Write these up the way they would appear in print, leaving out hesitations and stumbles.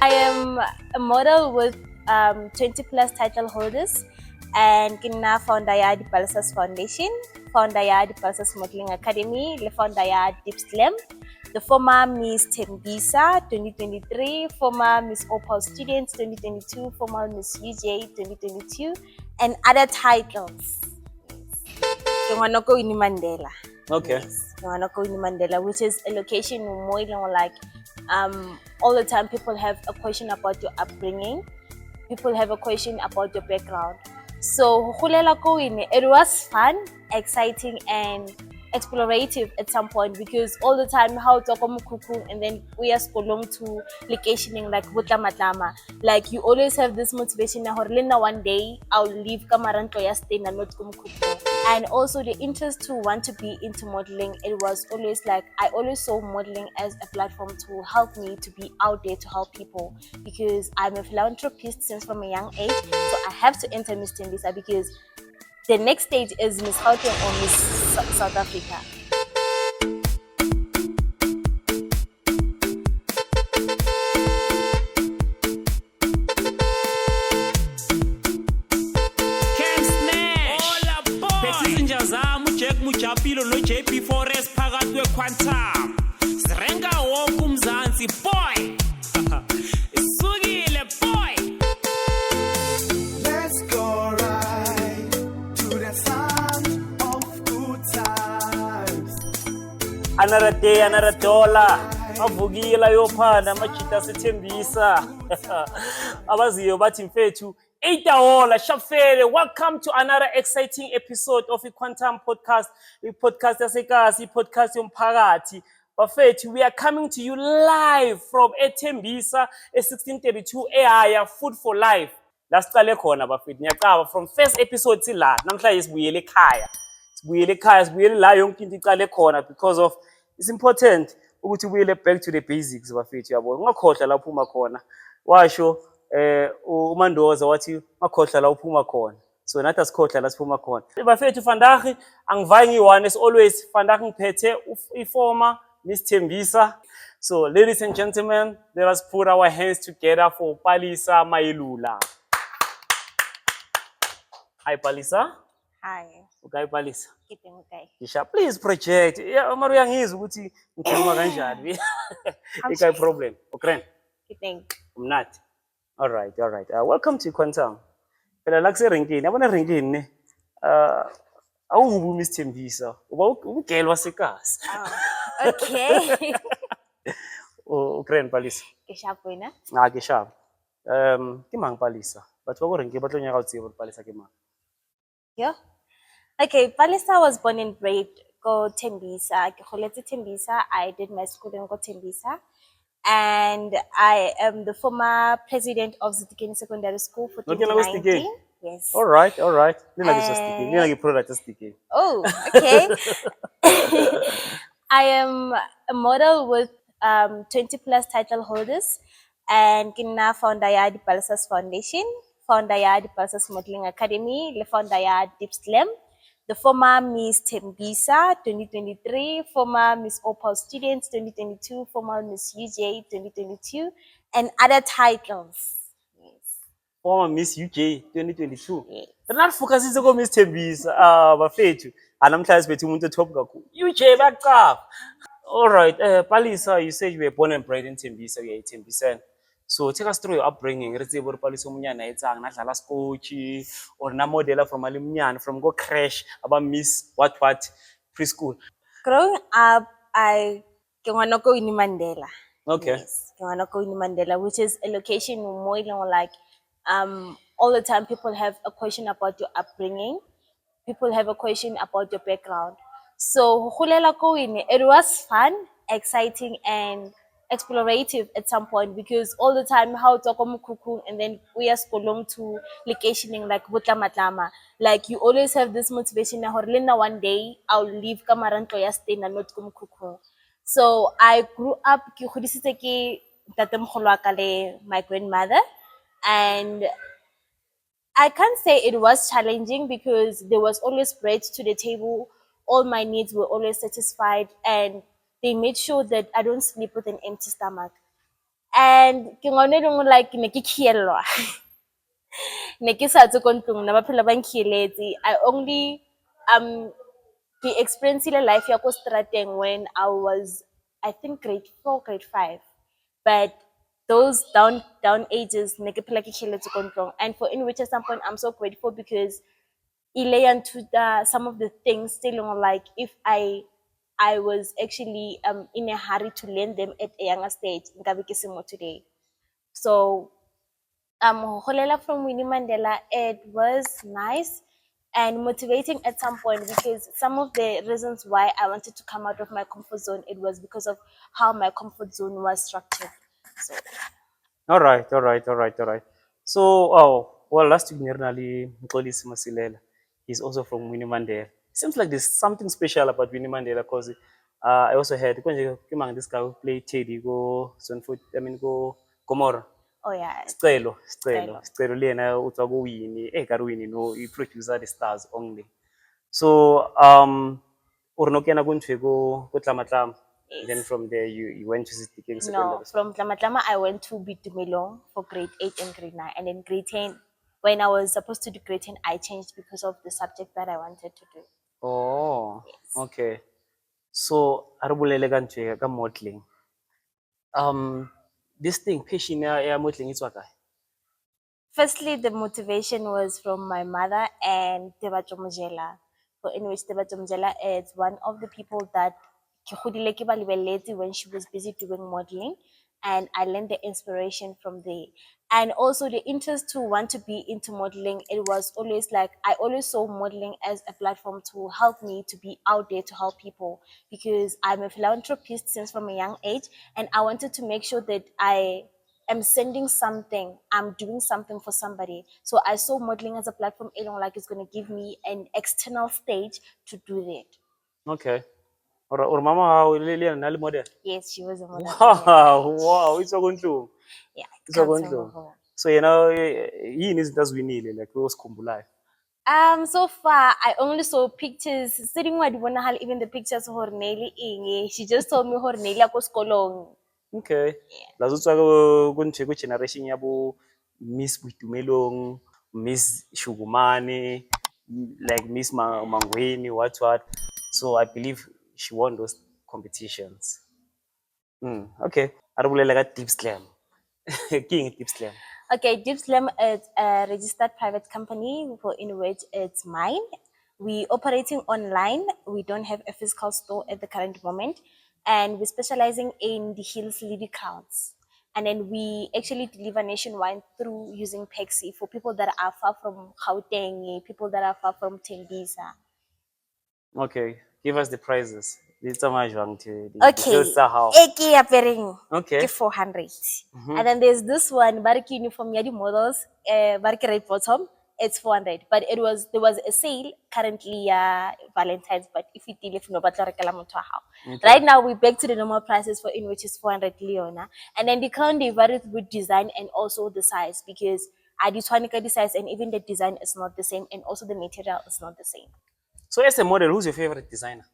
I am a model with 20 plus title holders and kina founder ya di Palesa Foundation, founder ya di Palesa Modeling Academy, le founder ya Dips Glam, the former Miss Tembisa 2023, former Miss Opal Students 2022, former Miss UJ 2022, and other titles. Winnie Mandela. Okay. Yes, Winnie Mandela, which is a location more like all the time people have a question about your upbringing, people have a question about your background. So it was fun, exciting, and explorative at some point because all the time how to and then we are scrolling to locationing like Butla. Like you always have this motivation na one day I'll leave Kamaranto Yastin and not Kumkuku. And also the interest to want to be into modeling, it was always like I always saw modeling as a platform to help me to be out there to help people because I'm a philanthropist since from a young age. So I have to enter Miss Tembisa because the next stage is Miss Gauteng or Miss South Africa. Mujapilo no JP Forest phakathi kwequantum sirenga wonke umzansi boy isukile boy. Let's go right to the sound of good times. Another day, another dollar. Avugila yophanda amajita sethembisa. Abaziyo bathi mfethu $8 shafere. Welcome to another exciting episode of the Quantum Podcast. The podcast yasekasi, podcast yomphakathi. Bafethu, we are coming to you live from Tembisa 1632 eHaya Food for Life. La siqale khona bafethu. Ngiyacaba from first episode sila namhlanje sibuyele ekhaya. Sibuyele la yonke into iqale khona because of it's important ukuthi ubuyele back to the basics bafethu yabo. Ungakhohlwa la uphuma khona. Washo uMandoza wathi makhohlwa la uphuma khona. So nathi asikhohlwa la siphuma khona. Bafethu vandag angivayi ngiyi-one as always vandag ngiphethe iformer Miss Tembisa. So ladies and gentlemen, let us put our hands together for Palesa Mailula. Hi Palesa. Hi. Okay Palesa. Okay. Kisha please project. Yeah, mara uyangizwa ukuthi ngikhuluma kanjani. Okay problem. Okay. Thank. Umnathi. All right. Welcome to Quantum. Phela la kuserenkini, yabona erenkini ne. Awungubu Miss Tembisa. Uba ugirl wasekasi. Oh. Okay. Ukraine Palesa. Ke wena? Ke sharp. Ke mang Palesa? Batho ba go renke ba tlo nyaka o tsebe Palesa ke mang? Yeah. Okay, Palesa was born and bred go Tembisa. Ke goletse Tembisa. I did my schooling go Tembisa. And I am the former president of Zitikeni Secondary School for 2019. Yes. All right. Nina product Zitikeni. Oh, okay. I am a model with 20 plus title holders and kina founder ya di Palesa Foundation, founder ya di Palesa Modeling Academy, le founder ya Dips Glam, the former Miss Tembisa 2023, former Miss Opal Students 2022, former Miss UJ 2022, and other titles. Yes. Former Miss UJ 2022. Yes. Not focusing on Miss Tembisa. Bafethu. Anamhlanje bethu umuntu top kakhulu. UJ baqapha. All right. Palesa, you said you were born and bred in Tembisa. You are Tembisa. So take us through your upbringing. Retsi bo Palesa umunyana etsang na dlala skochi or na modela from alumnyana from go crash about Miss what preschool. Growing up, I Winnie Mandela. Okay. Yes, Winnie Mandela, which is a location more like all the time people have a question about your upbringing, people have a question about your background. So it was fun, exciting, and explorative at some point because all the time how to and then we are scrolling to locationing like Butla. Like you always have this motivation na one day I'll leave Kamaranto Yastin and not Kumkuku. So I grew up my grandmother, and I can't say it was challenging because there was always bread to the table. All my needs were always satisfied, and they made sure that I don't sleep with an empty stomach. And ke ngone dingwe like ne ke khielwa. Ne ke sa tswe ko ntlong, ne ba phela ba nkhieletse. I only ke experienced life ya ko strateng when I was, I think, grade 4, grade 5. But those down ages, ne ke phela ke khieletse ko ntlong. And for in which at some point I'm so grateful because ile ya nthuta some of the things still like if I was actually in a hurry to learn them at a younger stage, nkabe ke se mo today. So Holela from Winnie Mandela, it was nice and motivating at some point because some of the reasons why I wanted to come out of my comfort zone, it was because of how my comfort zone was structured. So All right, all right, all right, all right. So, oh, well, last week, nearly Mxolisi Masilela, he's also from Winnie Mandela. Seems like there's something special about Winnie Mandela because I also heard this guy who played Teddy go Sonfoot, I mean go Gomorrah. oh yeah, Sicelo lena utswa ku Winnie, ka Winnie no, he producer the stars only. So, or no kena go ntwe go Tlama Tlama. Then yes. from there you went to Sitikeng No, Secondary School. from Tlamatlama, I went to Bitumelong for grade 8 and grade 9. And then grade 10, when I was supposed to do grade 10, I changed because of the subject that I wanted to do. Oh, Yes. okay. So, arubulele kanje ka modeling. This thing, passion ya modeling it's waka. Firstly, the motivation was from my mother and Tebatso Mojela, for in which Tebatso Mojela is one of the people that ke godile ke ba lebeletse when she was busy doing modeling, and I learned the inspiration from there. And also the interest to want to be into modeling, it was always like I always saw modeling as a platform to help me to be out there to help people because I'm a philanthropist since from a young age, and I wanted to make sure that I'm sending something, I'm doing something for somebody. So I saw modeling as a platform, you know, like it's going to give me an external stage to do that. Okay. Or mama how lele na le model. Yes, she was a model at a young Wow, age. wow, it's a gontlong. Yeah, It's a can't tell gontlong. her. So you know, yini izinto aziwinile like those khumbulayo. So far I only saw pictures. Sitting where hal even the pictures of her Nelly Inge. She just told me her Nelly ako skolong. Okay. Lazo tswa go ntwe go generation ya bo Miss Buitumelong, Miss Shugumane, like Miss Mangweni, what. So I believe she won those competitions. Okay. Arubulele ka Tips Glam. King Tips Glam. Okay, Deep Slam is a registered private company for in which it's mine. We operating online. We don't have a physical store at the current moment, and we're specializing in the Hills Lady crowds. And then we actually deliver nationwide through using Pexi for people that are far from Gauteng, people that are far from Tembisa. Okay. Give us the prizes. It's a mahjong to Okay, the how. eki apering Okay. ke 400. And then there's this one, bariki uniform yadi models, bariki red bottom, it's 400. But there was a sale currently Valentine's, but if you deal if no batla rekela motho wa hao. Right now we back to the normal prices for in which is 400 Leona. And then the crown they vary with design and also the size because I the size and even the design is not the same and also the material is not the same. So as a model, who's your favorite designer?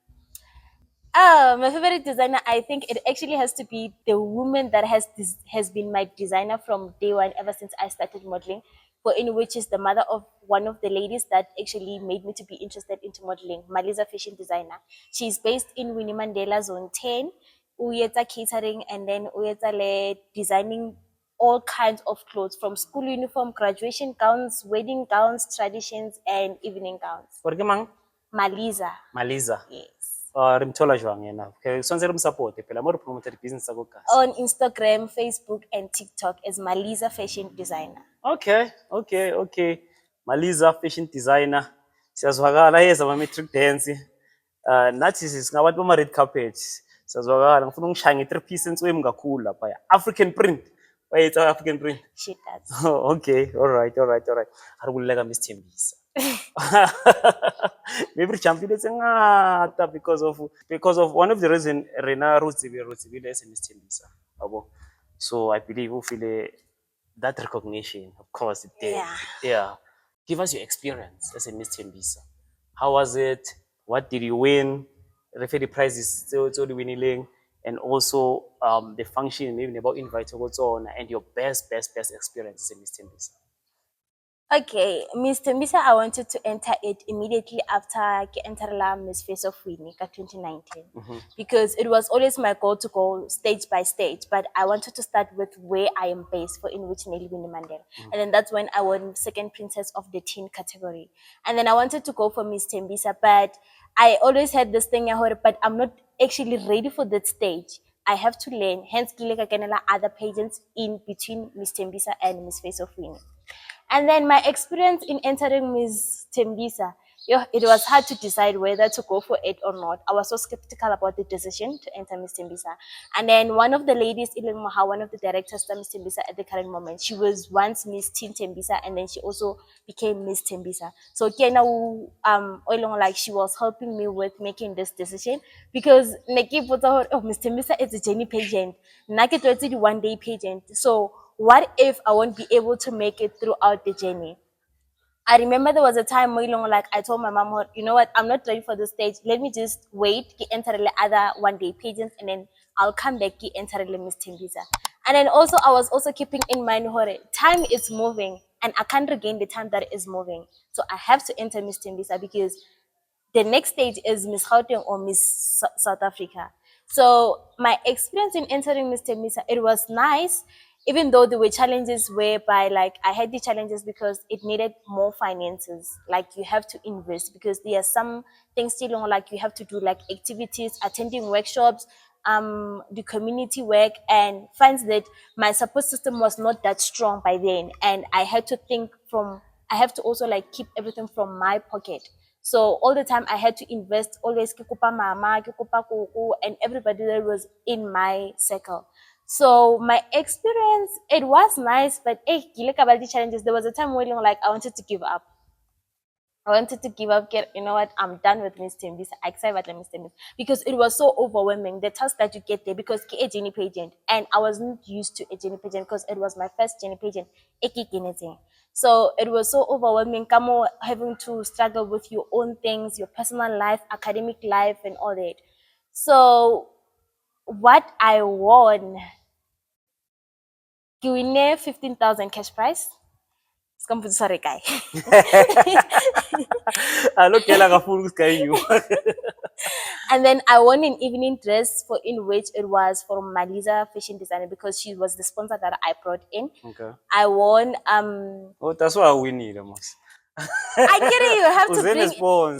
My favorite designer, I think it actually has to be the woman that has been my designer from day one, ever since I started modeling. For in which is the mother of one of the ladies that actually made me to be interested into modeling, Malisa fashion designer. She's based in Winnie Mandela Zone 10. Uyeta catering and then uyeta le designing all kinds of clothes from school uniform, graduation gowns, wedding gowns, traditions, and evening gowns. Or mang? Malisa, Maliza. yes. Rimthola jwang yena. Okay, sonze rimsupport phela mo re promote business sa go kasi. On Instagram, Facebook, and TikTok as Malisa Fashion Designer. Okay. Maliza fashion designer. Siyazwakala yeza ama metric dance. Nathi singabantu bama red carpet. Siyazwakala ngifuna ungishaya nge 3 piece entswemi kakhulu lapha. African print. Wayetsa African print. She does. Oh, okay. All right. Arubuleka Miss Tembisa. Maybe champion is ngata because of one of the reason Rena Rutsibile as Miss Tembisa. So I believe we feel that recognition, of course, it did. Yeah. Yeah. Give us your experience as a Miss Tembisa. How was it? What did you win? Refer the prizes to the winning. and also the function maybe about invite on and your best experiences in Miss Tembisa. Okay, Miss Tembisa, I wanted to enter it immediately after ke enterla Miss Face of Winnie ka 2019 because it was always my goal to go stage by stage, but I wanted to start with where I am based for in which Nelly Winnie Mandela. And then that's when I won second princess of the teen category. And then I wanted to go for Miss Tembisa, but I always had this thing, but I'm not actually ready for that stage. I have to learn. Hence, kile ka kenela other pageants in between Miss Tembisa and Miss Face of Winnie. And then my experience in entering Miss Tembisa, it was hard to decide whether to go for it or not. I was so skeptical about the decision to enter Miss Tembisa. And then one of the ladies, one of the directors of Miss Tembisa at the current moment, she was once Miss Teen Tembisa and then she also became Miss Tembisa. So Kena, like she was helping me with making this decision because Miss Tembisa is a journey pageant. Naked the 1 day pageant. So what if I won't be able to make it throughout the journey? I remember there was a time where like I told my mom, you know what, I'm not ready for the stage. Let me just wait, get enter the other 1 day pageants, and then I'll come back, get enter the Miss Tembisa. And then also I was also keeping in mind, time is moving and I can't regain the time that is moving. So I have to enter Miss Tembisa because the next stage is Miss Gauteng or Miss South Africa. So my experience in entering Miss Tembisa, it was nice, even though there were challenges whereby like I had the challenges because it needed more finances. Like you have to invest because there are some things still on like you have to do like activities, attending workshops, the community work, and finds that my support system was not that strong by then. And I have to also like keep everything from my pocket. So all the time I had to invest always ke kopa mama, ke kopa koko, and everybody that was in my circle. So my experience, it was nice, but kile ka ba le challenges. There was a time where like I wanted to give up. I wanted to give up. You know what? I'm done with Miss Tembisa. I accept Miss Tembisa because it was so overwhelming. The task that you get there because a Jenny pageant, and I wasn't used to a Jenny pageant because it was my first Jenny pageant. So it was so overwhelming. Kamo having to struggle with your own things, your personal life, academic life, and all that. So what I won, ke win 15,000 cash prize. Sorry, guy. Alo kela kakhulu you. And then I won an evening dress for in which it was from Malisa fashion designer because she was the sponsor that I brought in. Okay. I won Oh, that's why we need them. I get it.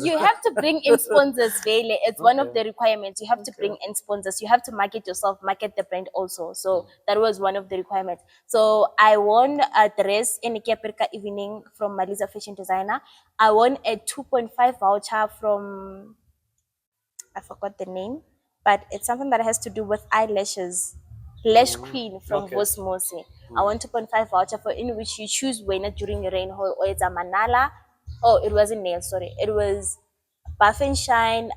You have to bring in sponsors, Vele. It's one of the requirements. You have to bring in sponsors. You have to market yourself, market the brand also. So that was one of the requirements. So I won a dress in a Kiaperka evening from Malisa fashion designer. I won a 2.5 voucher from, I forgot the name, but it's something that has to do with eyelashes. Lash Queen from Vosmose. I want 2.5 voucher for in which you choose winner during your rain hall, or it's a manala. Oh, it wasn't nail, sorry. It was buff and shine,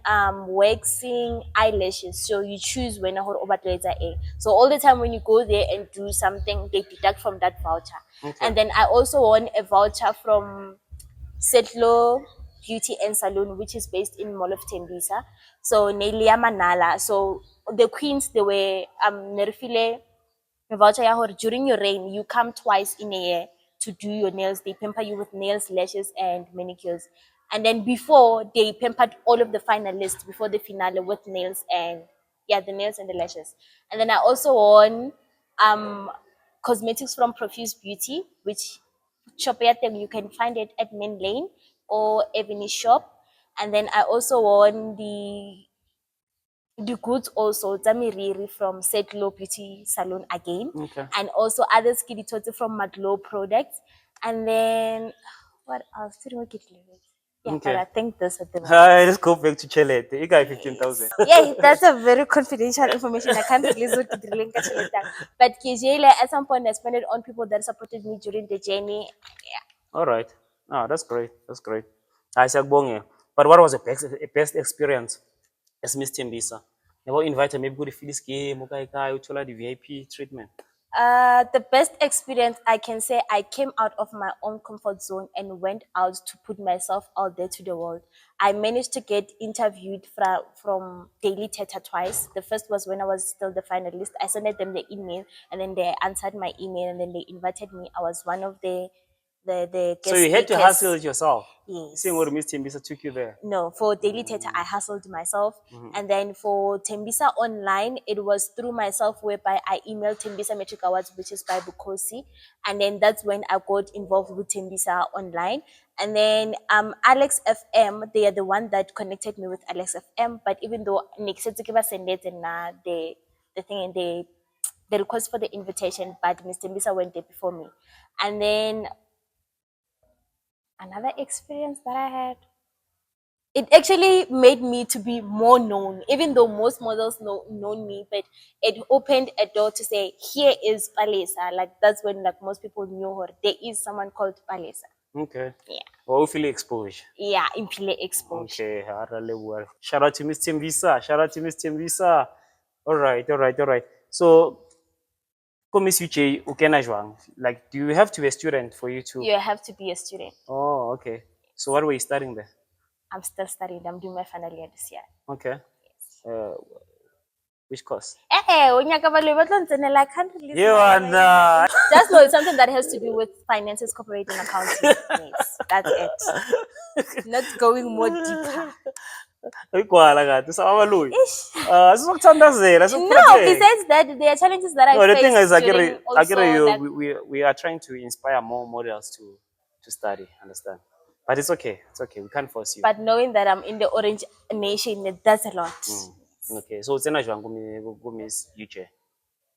waxing, eyelashes. So you choose winner or over A. So all the time when you go there and do something, they deduct from that voucher. And then I also won a voucher from Setlo Beauty and Salon, which is based in Mall of Tembisa. So Nelia Manala. So the queens, they were nerfile voucher ya hore during your reign, you come twice in a year to do your nails. They pamper you with nails, lashes, and manicures. And then before, they pampered all of the finalists before the finale with nails and the nails and the lashes. And then I also won cosmetics from Profuse Beauty, which shop you can find it at Main Lane or Avenue Shop. And then I also won the goods also Zamiriri from Setlo Beauty Salon again. And also other skiddy from Maglo products. And then what else did we get? Yeah, but I think this at the moment. Let's go back to Chelet. You got 15,000. Yeah, that's a very confidential information. I can't release it to the link. But KJ, at some point, I spent it on people that supported me during the journey. Yeah. All right. Oh, that's great. That's great. I said, but what was the best experience as Miss Tembisa? Never invited maybe go to Phyllis game, okay, the VIP treatment. The best experience I can say, I came out of my own comfort zone and went out to put myself out there to the world. I managed to get interviewed from Daily Theatre twice. The first was when I was still the finalist. I sent them the email and then they answered my email and then they invited me. I was one of the So guest you had to speakers. hustle it yourself. Yes. Seeing what Miss Tembisa took you there. No, for Daily Theatre, I hustled myself. And then for Tembisa Online, it was through myself whereby I emailed Tembisa Metric Awards, which is by Bukosi. And then that's when I got involved with Tembisa Online. And then Alex FM, they are the one that connected me with Alex FM. But even though Nick said to give us a net and the thing and the request for the invitation, but Mr. Tembisa went there before me. And then another experience that I had, it actually made me to be more known, even though most models know me, but it opened a door to say, here is Palesa. Like that's when like most people knew her. There is someone called Palesa. Okay. Yeah. Well, feel exposure. Yeah, Impile exposure. Okay. Harale. Shout out to Miss Tembisa. Shout out to Miss Tembisa. All right. So, ko Miss UJ, ukena jwang? Like, do you have to be a student for you to? You have to be a student. Oh, okay. So, what were you studying there? I'm still studying. I'm doing my final year this year. Okay. Which course? Unyaka balo ba tlo ntsenela, I can't release You my and mind. Just know it's something that has to do with finances, corporate, and accounting. Yes, that's it. Not going more deeper. Ikwala kade sababalui. Sizokuthandazela, No, sikuphethe. besides that, there are challenges that I No, the faced thing is, during also like, we are trying to inspire more models to study. Understand? But it's okay. It's okay. We can't force you. but knowing that I'm in the Orange Nation, it does a lot. Okay. So it's not Miss UJ.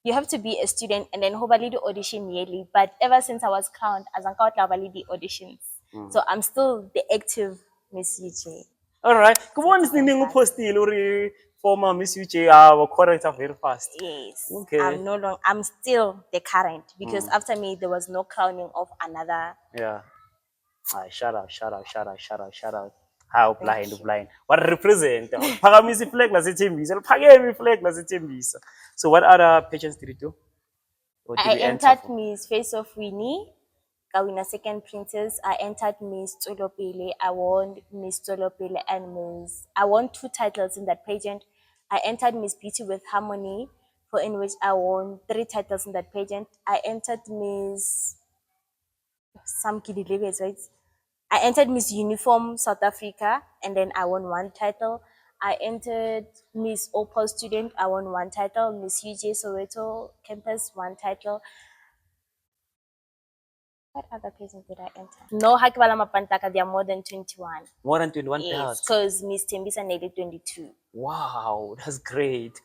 You have to be a student and then hopefully the audition yearly. But ever since I was crowned, as I got the auditions, so I'm still the active Miss UJ. All right. Come on, sending postile or former Miss UJ. Our correct very fast. Yes. Okay. I'm no longer. I'm still the current because after me there was no crowning of another. Yeah. Shout out. How blind. What represent? Phakamisa flag laseTembisa. Phakeme flag laseTembisa. So what other pageants did you do? Or did I you enter entered for? Miss Face of Winnie. I won a second princess. I entered Miss Tolopele. I won Miss Tolopele and Miss. I won 2 titles in that pageant. I entered Miss Beauty with Harmony, for in which I won 3 titles in that pageant. I entered Miss some Kidilebes, right? I entered Miss Uniform South Africa and then I won 1 title. I entered Miss Opal Student. I won 1 title. Miss UJ Soweto Campus 1 title. What other pageant did I enter? No, Hakibala Mapantaka, they are more than 21. More than 21 Yes, pairs. because Miss Tembisa nearly 22. Wow, that's great.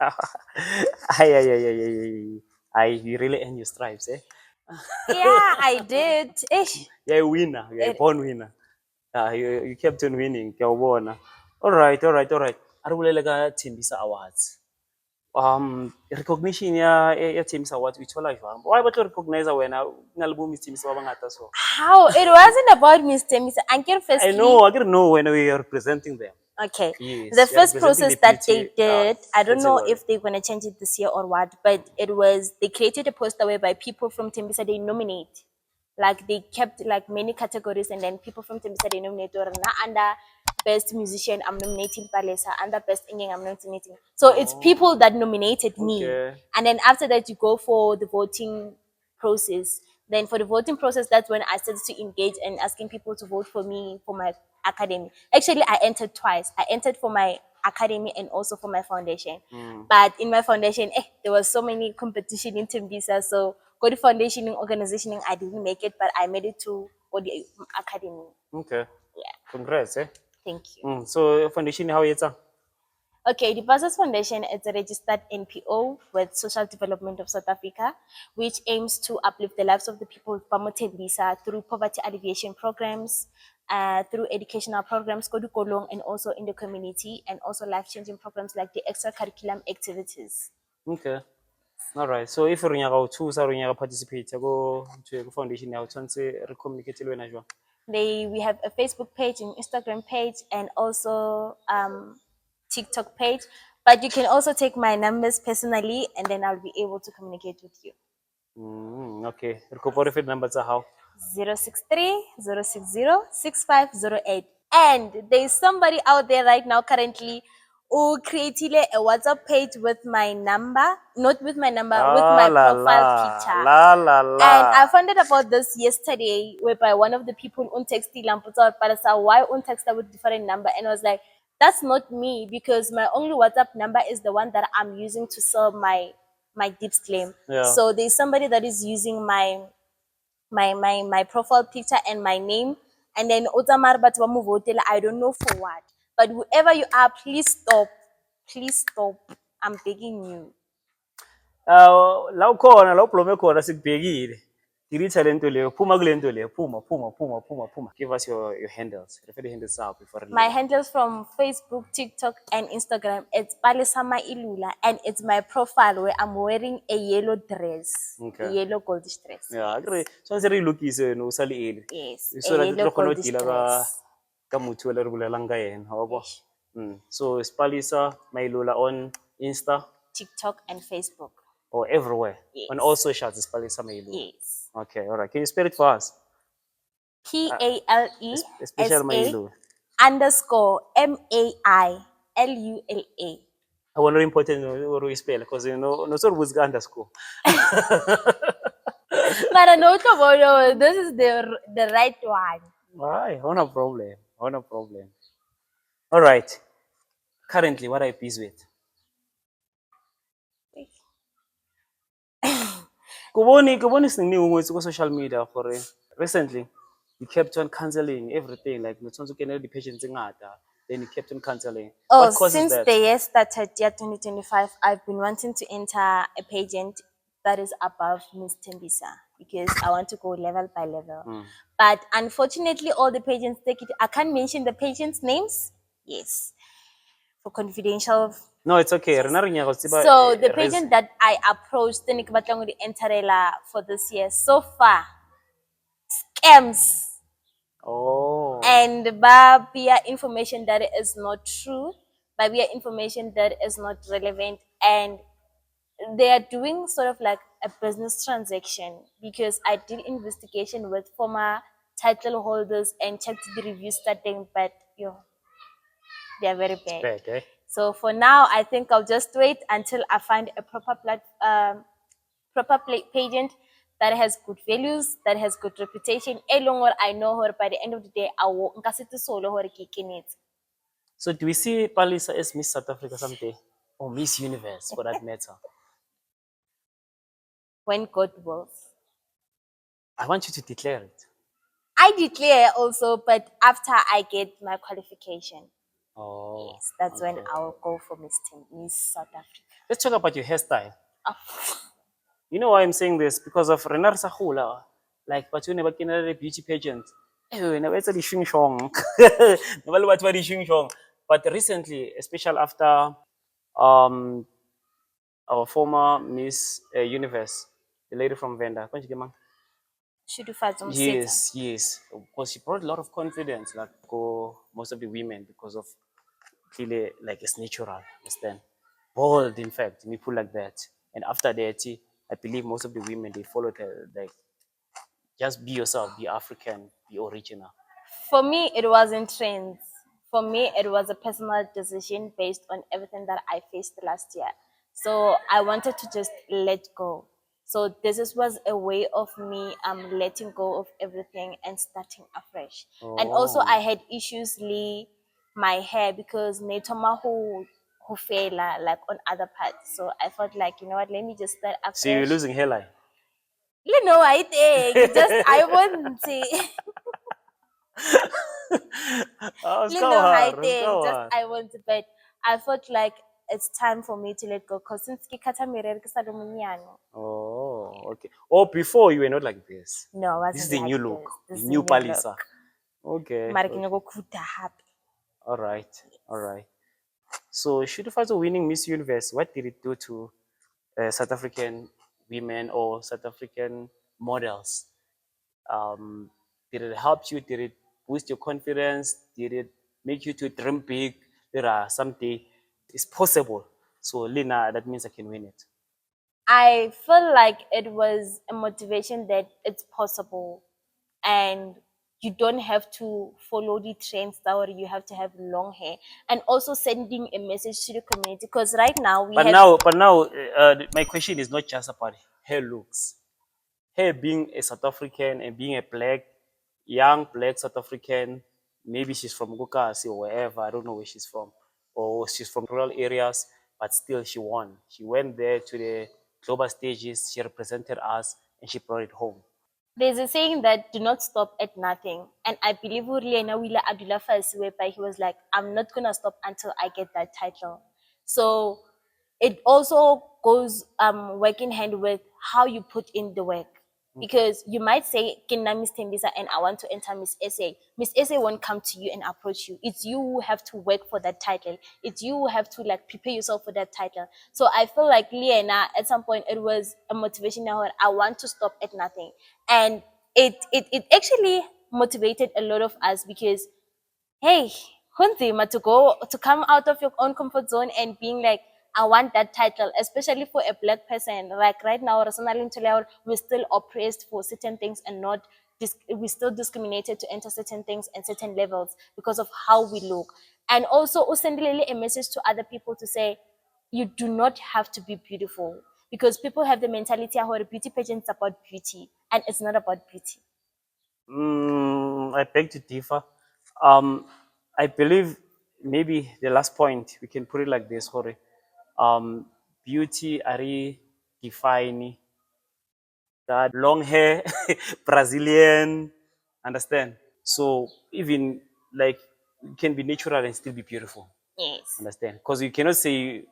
Ay, you really earn your stripes, eh? Yeah, I did. Ish. You're a winner. You're a born winner. You kept on winning. All right. Arulele ka Tembisa Awards. Recognition ya Tembisa Awards uyithola jwang? Why batlo recognize wena ngalabo Miss Tembisa ba bangata so? How? It wasn't about Miss Tembisa. I know when we are representing them. Okay. Yes, The we are first representing process the that they beauty, did, I don't know category. if they're going to change it this year or what, but it was, they created a poster whereby people from Tembisa, they nominate. Like they kept like many categories and then people from Tembisa, they nominate. Or under best musician, I'm nominating Palesa. Under best singing, I'm nominating. So it's people that nominated me. Okay. And then after that, you go for the voting process. Then for the voting process, that's when I started to engage and asking people to vote for me for my academy. Actually, I entered twice. I entered for my academy and also for my foundation. But in my foundation, there was so many competition in Tembisa. So go to foundation and organization, I didn't make it, but I made it to the academy. Okay. Yeah, Congrats, eh? thank you. So foundation how it's Okay, the Buzzards Foundation is a registered NPO with Social Development of South Africa, which aims to uplift the lives of the people of Tembisa through poverty alleviation programs, through educational programs, Kodukolong, and also in the community, and also life-changing programs like the extracurriculum activities. Okay. All right. So if you're going to choose or you participate, go to the foundation now. Chance communicate with you. We have a Facebook page, an Instagram page, and also TikTok page. But you can also take my numbers personally, and then I'll be able to communicate with you. Okay. Record number tsa how? 063 060 6508. And there's somebody out there right now currently who created a WhatsApp page with my number, not with my number, with Ah my la profile la picture. la la And I la. found out about this yesterday, whereby one of the people untexted Lamputa Palesa, why untexted with different number, and I was like, that's not me, because my only WhatsApp number is the one that I'm using to sell my dips claim. Yeah. So there's somebody that is using my profile picture and my name, and then Otamar Batwamu Votela, I don't know for what. But whoever you are, please stop. Please stop. I'm begging you. La ukhona la ublome khona sikubhekile. Delete le nto leyo. Phuma kule nto leyo. Phuma. Give us your handles. Refer the handles out before My leave. handles from Facebook, TikTok, and Instagram. It's Palesa Mailula, and it's my profile where I'm wearing a yellow dress, a Okay. yellow goldish dress. Yeah, akere tshwanetse re lokise no sa le ele. Yes, a So that yellow re kgone ho goldish deala dress. ka motho o le re bolelang ka yena, ha ba? Yes. So Spalisa Mailula on Insta TikTok and Facebook. or everywhere. On all Yes. socials, Spalisa Mailula. Yes. Okay, all right. Can you spell it for us? Especially PALESA Mailula. underscore MAILULA. I wonder important or we spell because you know no sort of underscore. But I know this is the right one. Why? No problem. No problem. All right. Currently, what are you busy with? Kuboni siningi ukuthi ku social media for recently you kept on cancelling everything like motshwanetse ke the pageants ngata then you kept on cancelling. Oh, What causes since that? the year started, year 2025, I've been wanting to enter a pageant that is above Miss Tembisa because I want to go level by level. But unfortunately, all the pageants take it. I can't mention the pageants' names. Yes, for confidential. No, it's okay. Yes. Rena re nyaka ho tseba, So the reason. pageant that I approached, the Nikbatangudi Enterela for this year, so far, scams Oh. and babia information that is not true, babia information that is not relevant, and they are doing sort of like a business transaction because I did investigation with former title holders and checked the reviews starting, but they are very bad. Bad, eh? So for now, I think I'll just wait until I find a pageant that has good values, that has good reputation. E leng hore I know her by the end of the day, I will nka se solo hore ke kenetse. So do we see Palisa as Miss South Africa someday? Or Miss Universe for that matter? When God wills. I want you to declare it. I declare also, but after I get my qualification. Oh. Yes, that's when okay. I will go for Miss South Africa. Let's talk about your hairstyle. Oh, You know why I'm saying this? Because of Renar Sahula. Like, but you never can a beauty pageant. Never it's a shing shong. Never what very shing shong. But recently, especially after um our former Miss Universe, the lady from Venda. Shudufazo Mseta. Yes. Because she brought a lot of confidence, like go most of the women, because of clearly like it's natural, understand? Bold, in fact, me put like that. And after that, I believe most of the women they followed her, like just be yourself, be African, be original. For me, it wasn't trends. For me, it was a personal decision based on everything that I faced last year. So I wanted to just let go. So was a way of me letting go of everything and starting afresh. And also Oh. I had issues my hair because Netoma who fail like on other parts. So I felt like, you know what, let me just start So you're afresh. losing hairline. You know, I think just I wouldn't say. It's You go know, I hard. It's think go just hard. I want to, but I felt like it's time for me to let go because since ke kata mirror ke sa le monyane. Oh, okay. Oh, before you were not like this. No, I This is wasn't the like new this. look. This The is a new new Palisa. look. Okay. Mara ke okay. nyaka go khuta happy. All right. All right. So, should you find winning Miss Universe, what did it do to South African women or South African models? Did it help you? Did it boost your confidence? Did it make you to dream big? There are someday it's possible. So, Lena, that means I can win it. I feel like it was a motivation that it's possible, and you don't have to follow the trends that or you have to have long hair, and also sending a message to the community, because right now we But have now, my question is not just about hair looks. Her being a South African and being a young black South African, maybe she's from Gukasi or wherever, I don't know where she's from, or she's from rural areas, but still she won. She went there to the global stages, she represented us, and she brought it home. there's a saying that do not stop at nothing. And I believe Uriena Wila Abdullah Fasi, whereby he was like, I'm not gonna stop until I get that title. So it also goes working hand with how you put in the work. Because you might say, Kina Miss Tembisa and I want to enter Miss SA. Miss SA won't come to you and approach you. It's you who have to work for that title. It's you who have to like prepare yourself for that title. So I feel like Liena, at some point, it was a motivation now. I want to stop at nothing. And it actually motivated a lot of us, because hey, kunzima to come out of your own comfort zone and being like, I want that title, especially for a black person. Like right now, we're still oppressed for certain things, and not we're still discriminated to enter certain things and certain levels because of how we look. And also sending a message to other people to say, you do not have to be beautiful, because people have the mentality where beauty pageants about beauty, and it's not about beauty. I beg to differ. Um, I believe maybe the last point, we can put it like this, Hore. Beauty are define that long hair, Brazilian, understand? So even like you can be natural and still be beautiful, Yes. understand? Because you cannot say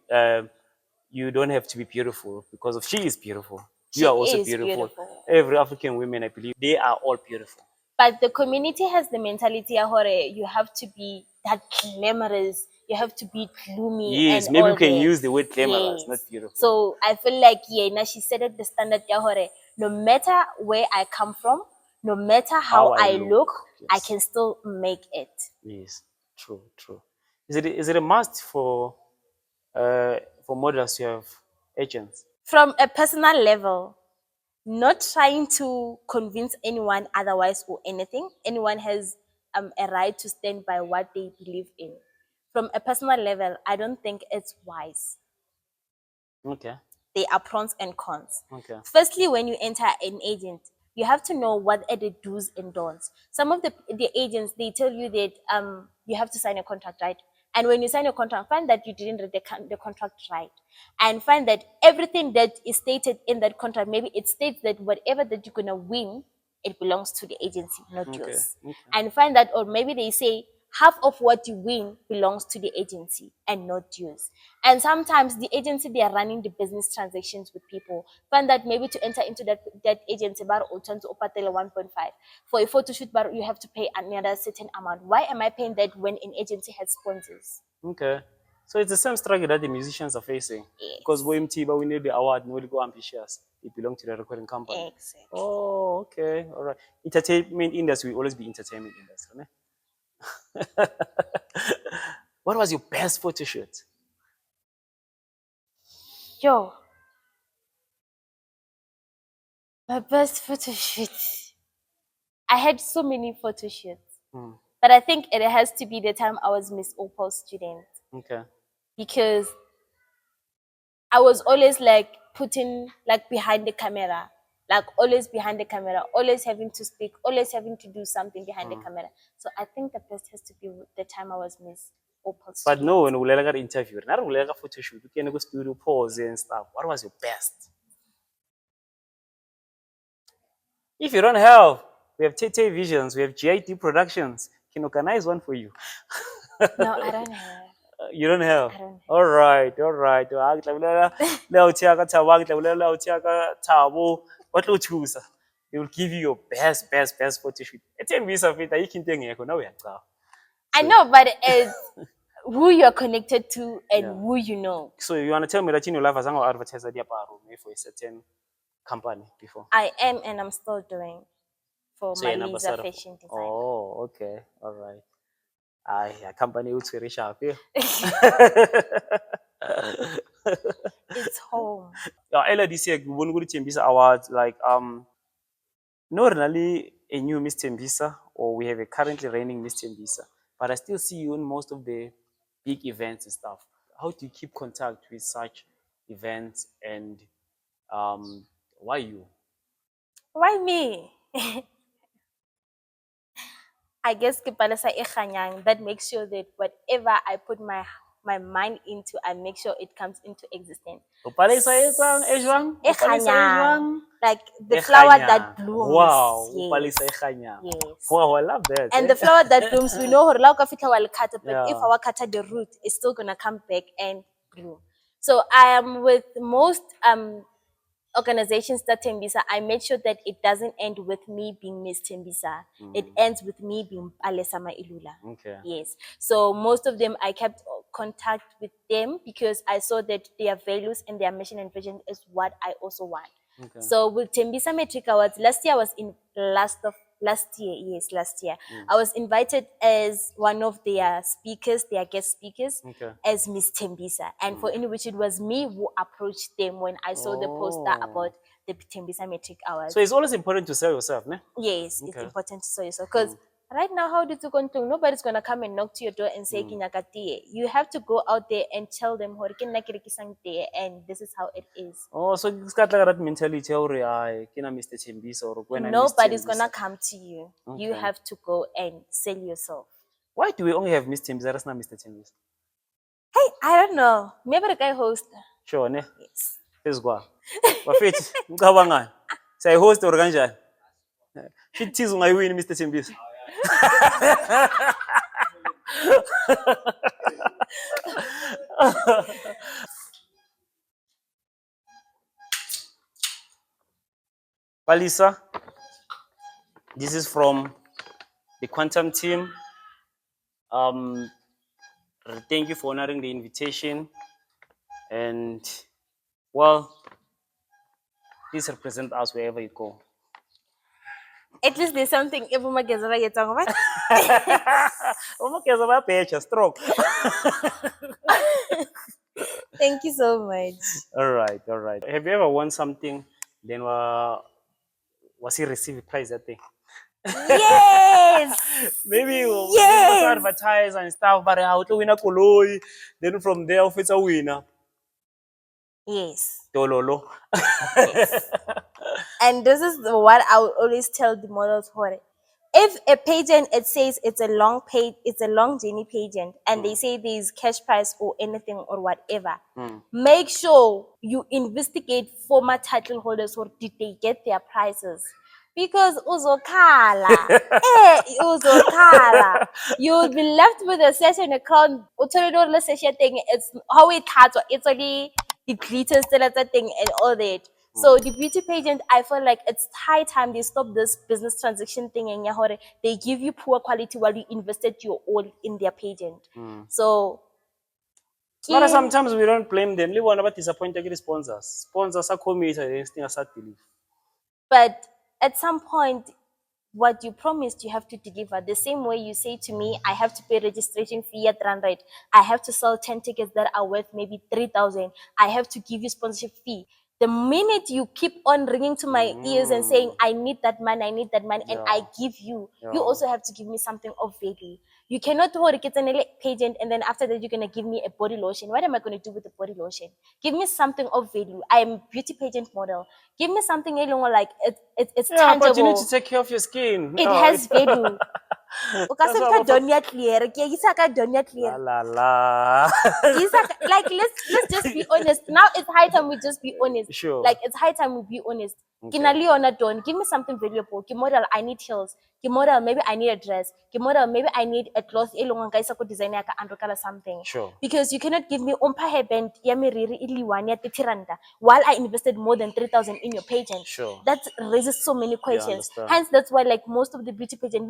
you don't have to be beautiful, because of she is beautiful. She You are also is beautiful. beautiful. Every African women, I believe, they are all beautiful. But the community has the mentality hore, you have to be that glamorous, you have to be gloomy and Yes, maybe all we can that. use the word glamorous, not Yes. beautiful. So I feel like yeah, now she set up the standard hore. No matter where I come from, no matter How how I I look, look, I yes, can still make it. yes, true, true. Is it a must for models to have agents? From a personal level, not trying to convince anyone otherwise or anything. Anyone has a right to stand by what they believe in. From a personal level, I don't think it's wise. Okay, There are pros and cons. okay, Firstly, when you enter an agent, you have to know what are the do's and don'ts. Some of the agents, they tell you that you have to sign a contract, right? And when you sign a contract, find that you didn't read the contract right, and find that everything that is stated in that contract, maybe it states that whatever that you're gonna win, it belongs to the agency, not okay, yours. okay. And find that, or maybe they say half of what you win belongs to the agency and not yours. And sometimes the agency, they are running the business transactions with people. Find that maybe to enter into that agency bar or turn to opatela 1.5. For a photo shoot bar, you have to pay another certain amount. Why am I paying that when an agency has sponsors? Okay. So it's the same struggle that the musicians are facing. Because Yes. OMT, but we need the award, no go ambitious. It belongs to the recording company. Exactly. Oh, okay. All right. Entertainment industry will always be entertainment industry. Ne? What was your best photo shoot? Yo, my best photo shoot. I had so many photo shoots. Hmm. But I think it has to be the time I was Miss Opal student, Okay. because I was always like putting like behind the camera, like always behind the camera, always having to speak, always having to do something behind the camera. So I think the best has to be the time I was Miss Opal But student. no, when we got interview, not we got photo shoot, we can go studio pose and stuff. What was your best? If you don't have, we have TT Visions, we have GIT Productions, can organize one for you. No, I don't have. You don't have. I don't have. All right, all right. Leo tiaka tawag leo tiaka tawo. What lo choose? They will give you your best photo shoot. Tembisa fita ikinto engekho nawe uyacaba. I So know, but it's who you're connected to and yeah. who you know. So you wanna tell me that in your life as I advertise diaparo for a certain company before. I am, and I'm still doing for So you're an Malisa ambassador. fashion designer. Oh, okay. All right. A company utswere sharp. It's home. Earlier this year, we won good Tembisa Awards. Like, not really a new Miss Tembisa, or we have a currently reigning Miss Tembisa, but I still see you in most of the big events and stuff. How do you keep contact with such events, and why you? Why me? I guess ke Palesa e kganyang, that makes sure that whatever I put my mind into, I make sure it comes into existence. O Palesa e jwang? E O Palesa e kganyang. jwang? Like the E flower kganyang. that blooms. Wow, o Yes. Palesa e kganyang. Yes. Wow, I love that. And the flower that blooms, we know her lauka fitla wal cut, but Yeah. if our cut the root is still gonna come back and bloom. So I am with most organizations that Tembisa, I made sure that it doesn't end with me being Miss Tembisa. It ends with me being Palesa Mailula. Okay. Yes. So most of them, I kept contact with them because I saw that their values and their mission and vision is what I also want. Okay. So with Tembisa Metric Awards, last year I was in last year. I was invited as one of their speakers, their guest speakers, Okay. as Miss Tembisa. And for in which it was me who approached them when I saw the poster about the Tembisa Metric Awards. So it's always important to sell yourself, ne? Yes, it's Okay. important to sell yourself. Because right now, how did you go to? Nobody's gonna come and knock to your door and say "Kinyakatiye." You have to go out there and tell them "Hore kinakirikisang tiye," and this is how it is. Oh, so it's got like that mentality already. I can Mr. Tembisa or when I Nobody's gonna come to you. You Okay. have to go and sell yourself. Why do we only have Miss Tembisa? That's not Mr. Tembisa. Hey, I don't know. Maybe the guy host. Sure, ne? Yes. Let's go. Wafethi, ngicabanga. Say host or kanjani? Shithizo ngayiwini Mr. Tembisa. Palesa, this is from the Quantum team. Thank you for honoring the invitation. And, well, please represent us wherever you go. At least there's something everyone gets about. Stroke. Thank you so much. All right, all right. Have you ever won something? Then was he receive a prize that day? Yes. Maybe you Yes. must advertise and stuff, but how to win a koloi? Then from there, if it's a winner, Yes. Tololo. Yes. And this is what I would always tell the models for it. If a pageant, it says it's a long journey pageant, and they say there's cash prize or anything or whatever, make sure you investigate former title holders, or did they get their prizes? Because uzokhala, uzokhala, you'll be left with a session account. It's how it has, it's only the glitters, that thing, and all that. So the beauty pageant, I feel like it's high time they stop this business transaction thing, and they give you poor quality while you invested your all in their pageant. So But sometimes we don't blame them. We want about disappointed sponsors. Sponsors are committed, this thing are believe. but at some point, what you promised, you have to deliver. The same way you say to me, I have to pay registration fee at 100. I have to sell 10 tickets that are worth maybe 3,000. I have to give you sponsorship fee. The minute you keep on ringing to my ears and saying, I need that money, and I give you, you also have to give me something of value. You cannot hold a pageant and then after that you're going to give me a body lotion. What am I going to do with the body lotion? Give me something of value. I am a beauty pageant model. Give me something like it's tangible. But you need to take care of your skin. It has value. Like La la. let's just be honest. Now it's high time we just be honest. Sure. Like it's high time we be honest. Okay. Give me something valuable. Model, I need heels. Model, maybe I need a dress. Model, maybe I need a cloth. Designer or something. Sure. Because you cannot give me hairband while I invested more than 3,000 in your pageant. Sure. That raises so many questions. understand. Hence, that's why like most of the beauty pageant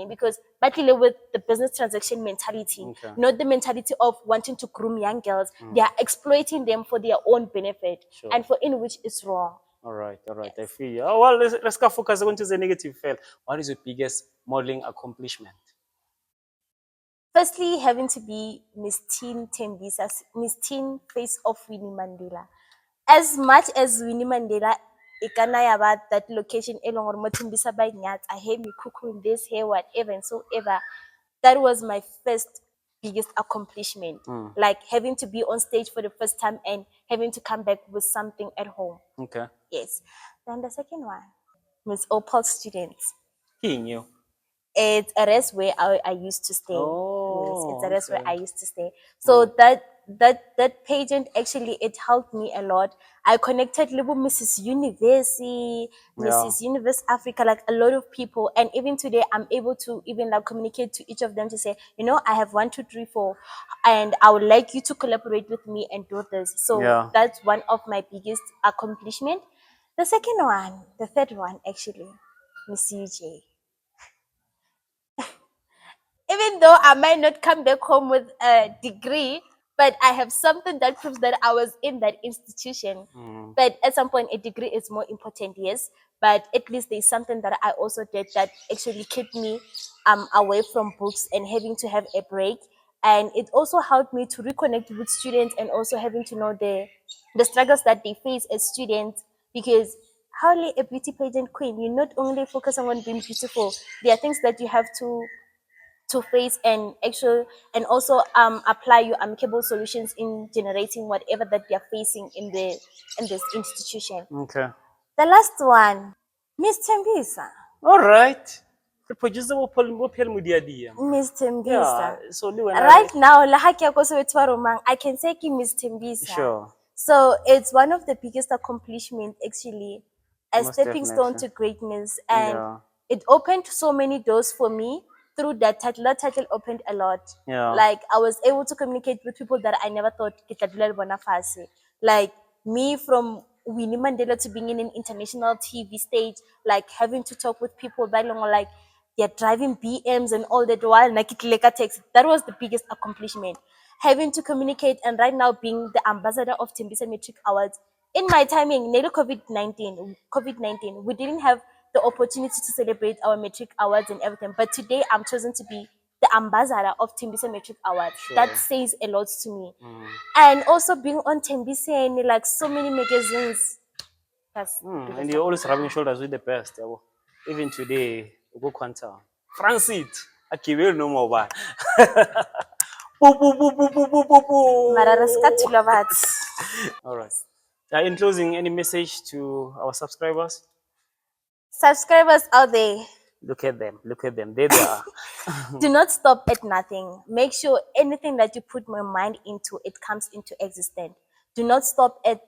because battle with the business transaction mentality, Okay. not the mentality of wanting to groom young girls. They are exploiting them for their own benefit, Sure. and for in which is wrong. All right. I feel you. Oh, well, let's go focus on the negative fail. What is your biggest modeling accomplishment? Firstly, having to be Miss Teen Tembisa, Miss Teen Face of Winnie Mandela. as much as Winnie Mandela, about that location, along or Tembisa by Nyat, I hear me cuckoo this, here, whatever, and so ever. That was my first biggest accomplishment. Like having to be on stage for the first time and having to come back with something at home. Okay. Yes. Then the second one, Miss Opal students. King you. It's a rest where I used to stay. Oh, Yes, it's a rest where okay. I used to stay. So that pageant actually it helped me a lot. I connected with Mrs. University, Mrs. Universe Africa, like a lot of people, and even today I'm able to even like communicate to each of them to say, you know, I have 1, 2, 3, 4, and I would like you to collaborate with me and do this. So that's one of my biggest accomplishment. The second one, the third one actually, Miss UJ. Even though I might not come back home with a degree, but I have something that proves that I was in that institution. But at some point, a degree is more important, yes. But at least there's something that I also did that actually kept me away from books and having to have a break. And it also helped me to reconnect with students and also having to know the struggles that they face as students. Because hardly a beauty pageant queen, you're not only focusing on being beautiful, there are things that you have to face and actual and also apply your amicable solutions in generating whatever that they're facing in this institution. Okay. The last one, Miss Tembisa. All right. The producer will pull media DM. Miss Tembisa. Yeah. So Right now, I can say ki Miss Tembisa. Sure. So it's one of the biggest accomplishments actually, a Most stepping stone definitely. to greatness, and Yeah. it opened so many doors for me through that title. That title opened a lot. Yeah. Like I was able to communicate with people that I never thought ke tla dula le bona fatshe. Like me from Winnie Mandela to being in an international TV stage, like having to talk with people that long like they're driving BMs and all that while Nakitleka takes. That was the biggest accomplishment. Having to communicate and right now being the ambassador of Tembisa Metric Awards. In my timing, nearly COVID-19, we didn't have the opportunity to celebrate our metric awards and everything. But today I'm chosen to be the ambassador of Tembisa Metric Awards. Sure. That says a lot to me. And also being on Tembisa and like so many magazines. That's And you're always rubbing shoulders with the best. Even today, we go Quanta. Francis, I keep you no more bad. Mara ska thula batho. All right. In closing, any message to our subscribers? Subscribers out there, Look at them. Look at them. There they are. do not stop at nothing. Make sure anything that you put your mind into, it comes into existence. Do not stop at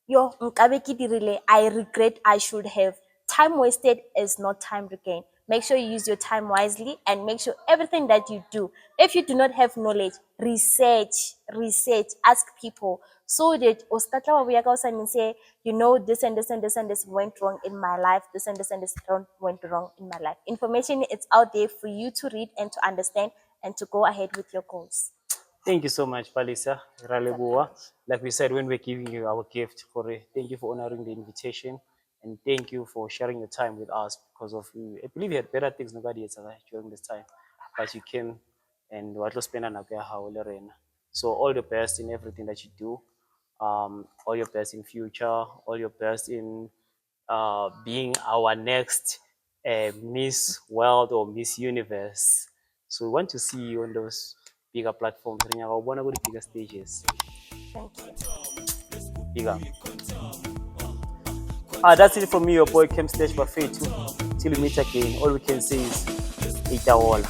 yo nkabe ke dirile, I regret I should have. Time wasted is not time regained. Make sure you use your time wisely and make sure everything that you do, if you do not have knowledge, research, ask people so that say, you know, this and this and this and this went wrong in my life, this and this and this went wrong in my life. Information is out there for you to read and to understand and to go ahead with your goals. Thank you so much, Palesa. Raleboa. Like we said, when we're giving you our gift, thank you for honoring the invitation. And thank you for sharing your time with us because of you. I believe you had better things nobody else during this time. But you came and what was spend an So all the best in everything that you do. All your best in future, all your best in being our next Miss World or Miss Universe. So we want to see you on those bigger platforms. One of the bigger stages. Thank you. Bigger. That's it from me, your boy Chem Stage Buffet. Till we meet again, all we can say is eat all.